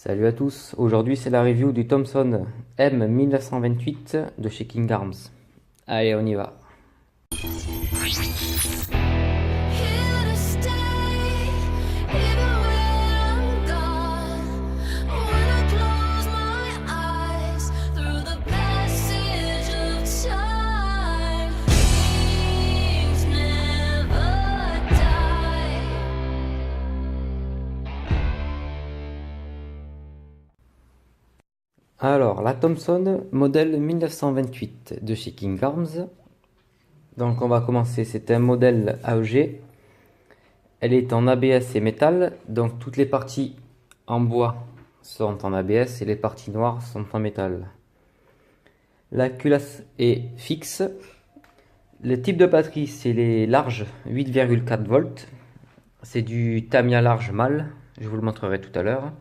Salut à tous, aujourd'hui c'est la review du Thomson M1928 de chez King Arms. Allez, on y va. Here to stay, even when I'm gone. When I close my eyes through the passage of time, dreams never die. Alors, la Thomson modèle 1928 de chez King Arms. Donc on va commencer, c'est un modèle AEG. Elle est en ABS et métal, donc toutes les parties en bois sont en ABS et les parties noires sont en métal. La culasse est fixe. Le type de batterie, c'est les larges 8,4 volts. C'est du Tamiya large mâle, je vous le montrerai tout à l'heure.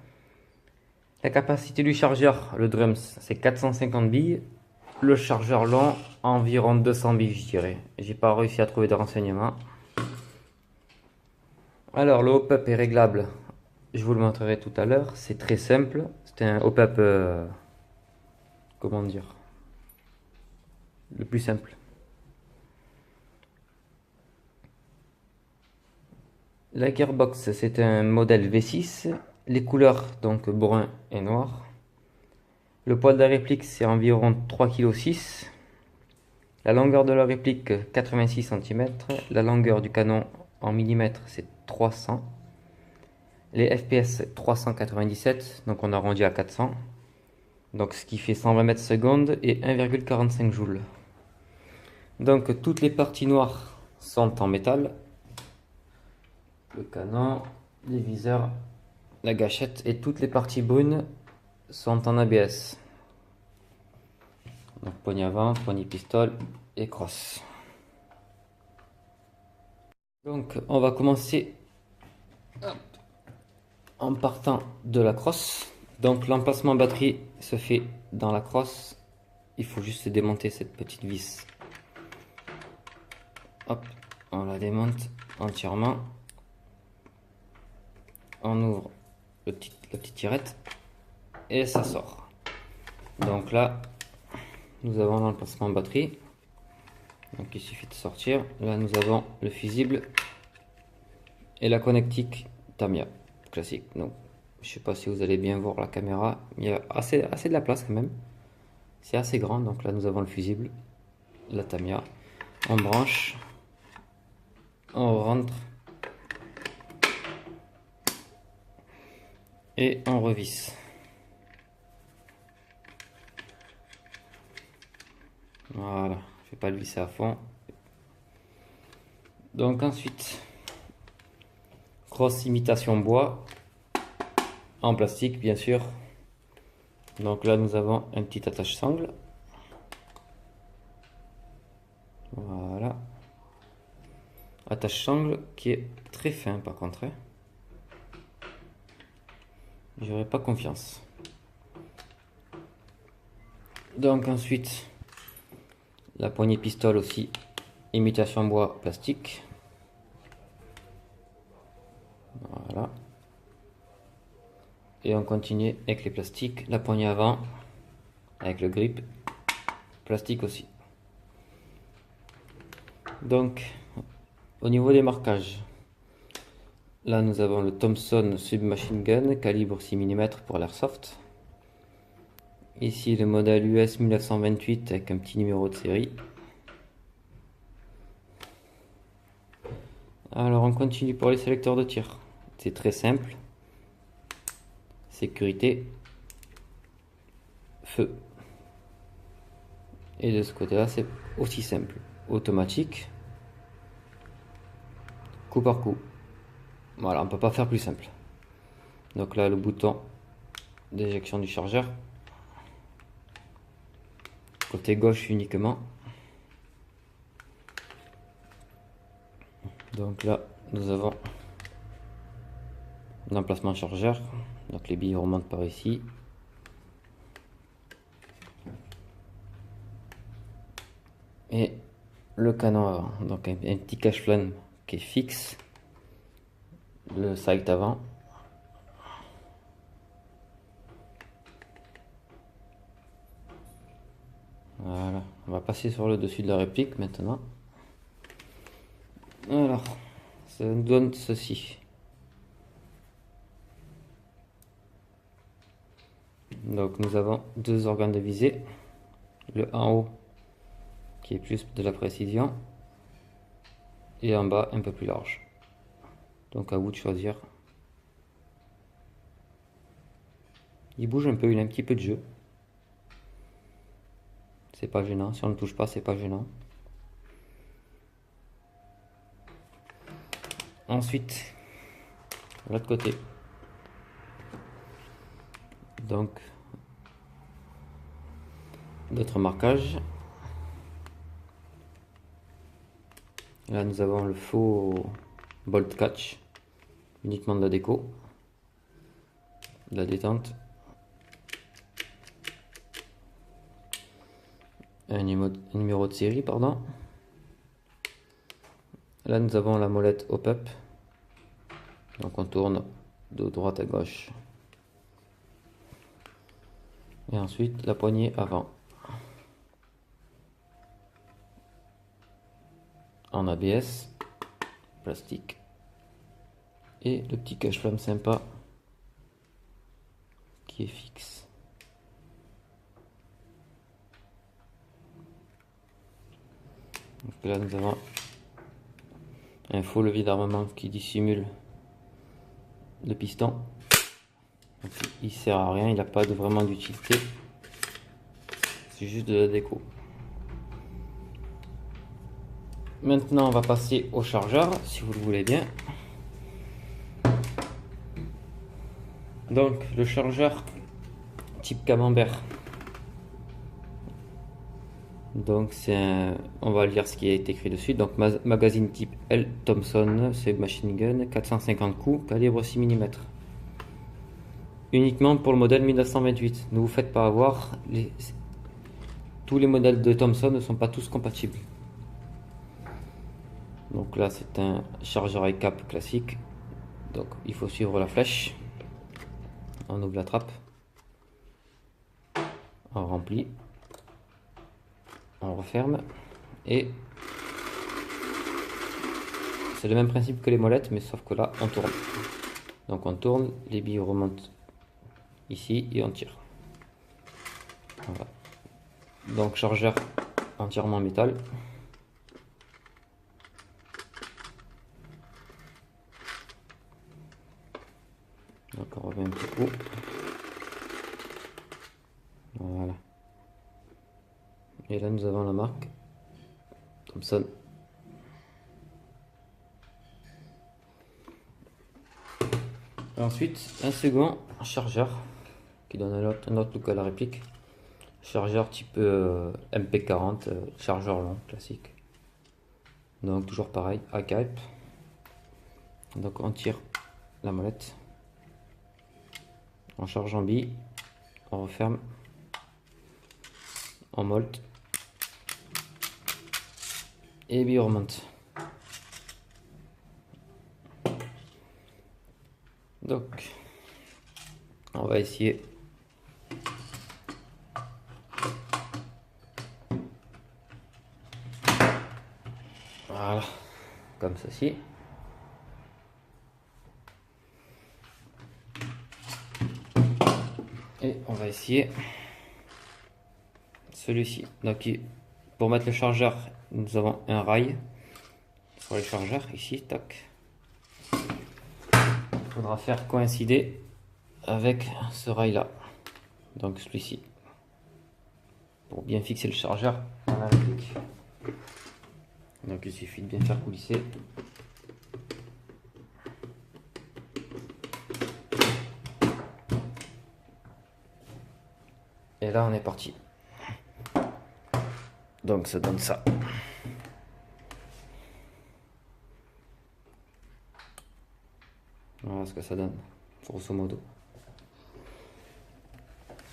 La capacité du chargeur, le drums, c'est 450 billes. Le chargeur long, environ 200 billes, je dirais. J'ai pas réussi à trouver de renseignements. Alors, le hop-up est réglable. Je vous le montrerai tout à l'heure. C'est très simple. C'est un hop-up, comment dire, le plus simple. La gearbox, c'est un modèle V6. Les couleurs, donc brun et noir. Le poids de la réplique, c'est environ 3,6 kg. La longueur de la réplique, 86 cm. La longueur du canon en millimètres, c'est 300. Les FPS, 397. Donc on arrondit à 400. Donc ce qui fait 120 mètres secondes et 1,45 joules. Donc toutes les parties noires sont en métal. Le canon, les viseurs, la gâchette et toutes les parties brunes sont en ABS. Donc poignée avant, poignée pistole et crosse. Donc on va commencer en partant de la crosse. Donc l'emplacement batterie se fait dans la crosse. Il faut juste démonter cette petite vis. Hop, on la démonte entièrement. On ouvre la petite tirette et ça sort. Donc là, nous avons l'emplacement batterie. Donc il suffit de sortir. Là, nous avons le fusible et la connectique Tamiya classique. Donc, je sais pas si vous allez bien voir la caméra. Il y a assez de la place quand même. C'est assez grand. Donc là, nous avons le fusible, la Tamiya. On branche, on rentre et on revisse. Voilà, je vais pas le visser à fond. Donc ensuite, crosse imitation bois, en plastique bien sûr. Donc là nous avons un petit attache-sangle. Voilà. Attache-sangle qui est très fin par contre. J'aurais pas confiance. Donc ensuite, la poignée pistole aussi, imitation bois plastique. Voilà. Et on continue avec les plastiques. La poignée avant, avec le grip, plastique aussi. Donc, au niveau des marquages, là nous avons le Thompson Submachine Gun, calibre 6 mm pour l'airsoft. Ici le modèle US 1928 avec un petit numéro de série. Alors on continue pour les sélecteurs de tir. C'est très simple. Sécurité. Feu. Et de ce côté-là, c'est aussi simple. Automatique. Coup par coup. Voilà, on ne peut pas faire plus simple. Donc là, le bouton d'éjection du chargeur. Côté gauche uniquement. Donc là, nous avons l'emplacement chargeur. Donc les billes remontent par ici. Et le canon avant. Donc un petit cache-flamme qui est fixe. Le sight avant. va passer sur le dessus de la réplique maintenant. Alors, ça nous donne ceci. Donc nous avons deux organes de visée. Le en haut qui est plus de la précision et en bas un peu plus large. Donc à vous de choisir. Il bouge un peu, il a un petit peu de jeu. C'est pas gênant, si on ne touche pas, c'est pas gênant. Ensuite, de l'autre côté. Donc, d'autres marquages. Là, nous avons le faux bolt catch, uniquement de la déco, de la détente. Un numéro de série, pardon. Là, nous avons la molette hop-up. Donc, on tourne de droite à gauche. Et ensuite, la poignée avant. En ABS, plastique. Et le petit cache-flamme sympa qui est fixe. Donc là, nous avons un faux levier d'armement qui dissimule le piston. Donc, il sert à rien, il n'a pas vraiment d'utilité. C'est juste de la déco. Maintenant, on va passer au chargeur, si vous le voulez bien. Donc, le chargeur type camembert. Donc, on va lire ce qui a été écrit dessus. Donc, magazine type L Thompson, c'est machine gun, 450 coups, calibre 6 mm. Uniquement pour le modèle 1928. Ne vous faites pas avoir, tous les modèles de Thompson ne sont pas tous compatibles. Donc là, c'est un chargeur à cap classique. Donc, il faut suivre la flèche. On ouvre la trappe. On remplit. On referme. Et c'est le même principe que les molettes, mais sauf que là, on tourne. Donc, on tourne, les billes remontent ici et on tire. Voilà. Donc, chargeur entièrement métal. Donc on revient un petit coup. Voilà. Et là nous avons la marque Thompson. Ensuite un second chargeur qui donne un autre look à la réplique. Chargeur type MP40, chargeur long classique. Donc toujours pareil, à cap. Donc on tire la molette. On charge en bille, on referme, on molte, et bille remonte. Donc, on va essayer. Voilà, comme ceci. Et on va essayer celui-ci. Donc pour mettre le chargeur, nous avons un rail sur les chargeurs ici, tac. Il faudra faire coïncider avec ce rail là, donc celui-ci, pour bien fixer le chargeur dans la réplique. Donc il suffit de bien faire coulisser. Et là on est parti. Donc ça donne ça. Voilà ce que ça donne, grosso modo.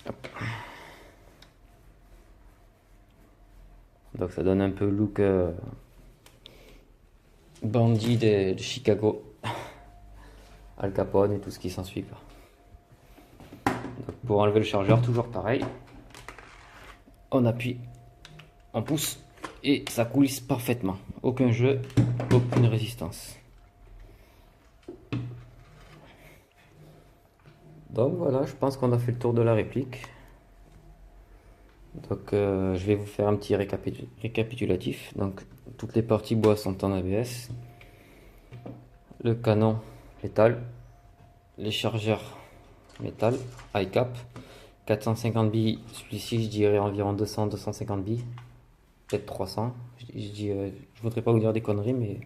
Hop. Donc ça donne un peu look bandit de Chicago, Al Capone et tout ce qui s'ensuit. Pour enlever le chargeur, toujours pareil. On appuie, on pousse et ça coulisse parfaitement. Aucun jeu, aucune résistance. Donc voilà, je pense qu'on a fait le tour de la réplique. Donc je vais vous faire un petit récapitulatif. Donc toutes les parties bois sont en ABS. Le canon métal. Les chargeurs métal, high cap. 450 billes, celui-ci je dirais environ 200-250 billes. Peut-être 300. Je voudrais pas vous dire des conneries, mais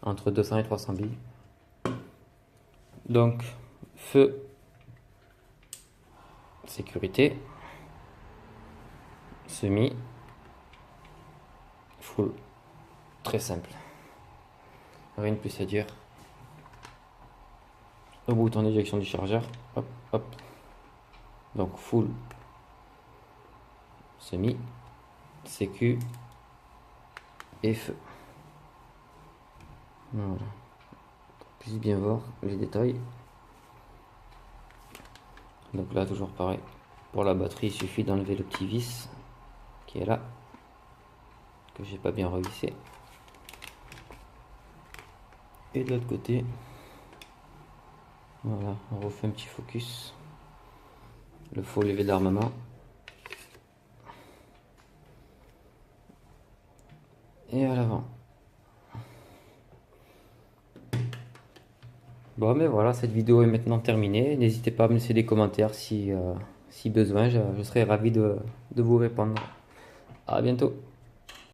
entre 200 et 300 billes. Donc feu, sécurité, semi, full, très simple, rien de plus à dire. Le bouton d'éjection du chargeur, hop hop, donc full, semi, sécu et feu. Voilà, puisse bien voir les détails. Donc là toujours pareil, pour la batterie il suffit d'enlever le petit vis qui est là, que j'ai pas bien revissé, et de l'autre côté, voilà, on refait un petit focus, le faux lever d'armement, et à l'avant. Bon, mais voilà, cette vidéo est maintenant terminée. N'hésitez pas à me laisser des commentaires si besoin. Je serai ravi de vous répondre. À bientôt.